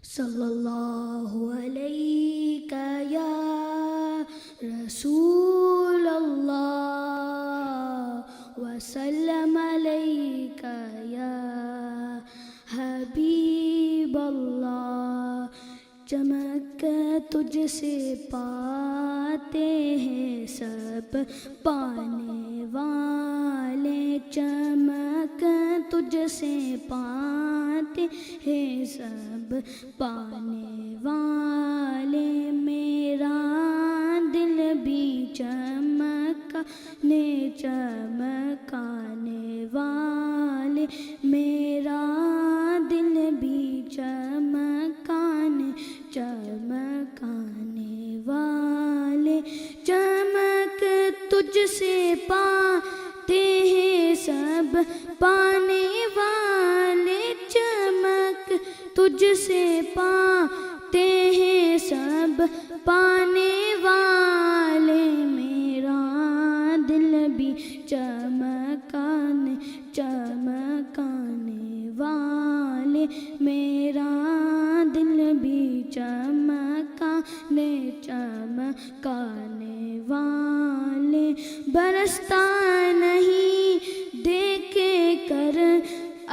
صلی اللہ علیہ یا رسول اللہ وسلم علیک یا حبیب اللہ. چمک تجھ سے پاتے ہیں سب پانے والے، چمک تجھ سے پاتے ہیں سب پانے والے. میرا دل بھی چمکانے چمکانے والے، میرا دل بھی چمکانے چمکانے والے. چمک تجھ سے پاتے ہیں سب پانے والے، چمک تجھ سے پاتے ہیں سب پانے والے. میرا دل بھی چمکانے چمکانے والے، میرا دل بھی چمکانے چمکانے والے. برستا نہیں دیکھے کر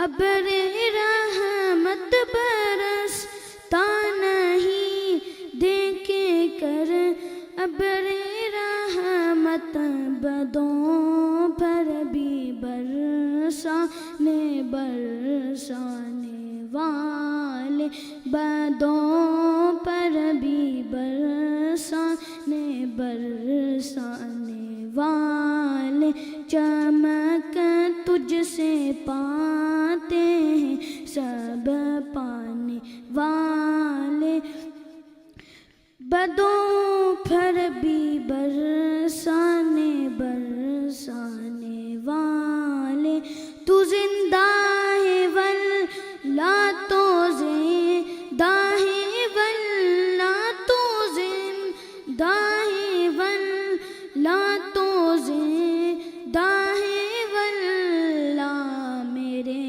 ابر رحمت، برستا نہیں دیکھے کر ابر رحمت، بدوں پر بھی برسانے برسانے والے، بدوں پر بھی برسانے برسانے والے. چمک تجھ سے پاتے ہیں سب پانے والے، بدوں پر بھی برسانے برسانے والے. تو زندہ ہے واللہ تو زندہ ہے واللہ تو زندہ ہے واللہ تو زندہ ہے واللہ. میرے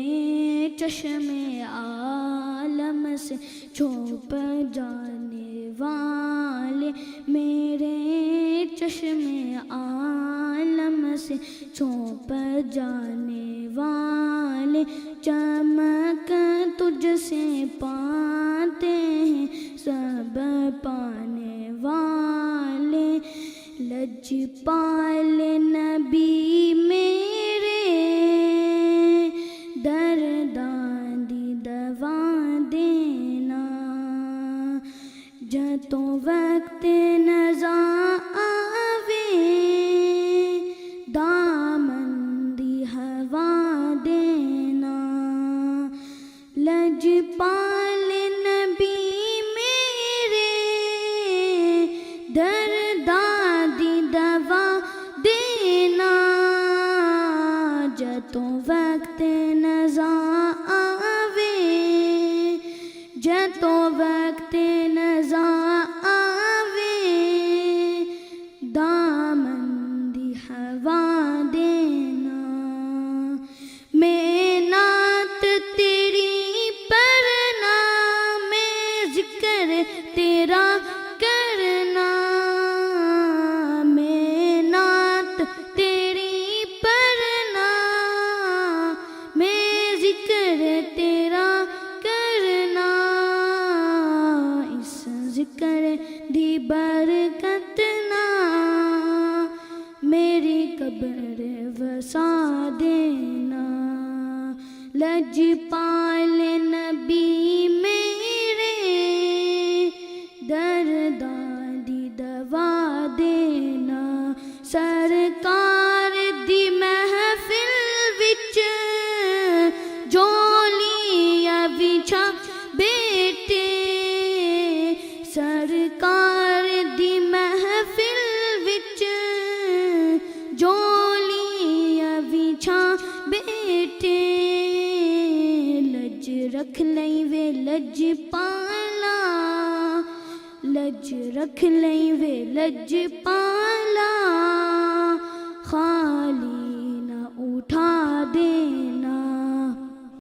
چشم عالم سے چھپ جانے والے، میرے چشم عالم سے چھپ جانے والے. چمک تجھ سے پاتے ہیں سب پانے والے. لجپال نبی میرے درداں دی دوا دینا، جتوں وقت نزاع آوے دامن دی ہوا دینا. لجپال نبی میرے درداں دی دوا دینا، جتوں وقت نزاع آوے جتوں وقت نزاع آوے دامن دی ہوا دینا. میں نعت تیری پڑھنا، میں ذکر تیرا کرنا، میں نعت تیری پڑھنا، میں ذکر تیرا کرنا. اس ذکر دی برکت نہ میری قبر وسا دینا. لجپال نبی میرے درداں دی دوا دینا. سرکار دی محفل وچ جولیاں بچھا بیٹے، سرکار دی محفل وچ جولیاں بچھا بیٹے. لج رکھ لئی وے لج پالا، لج رکھ لئی وے لج پالا. خالی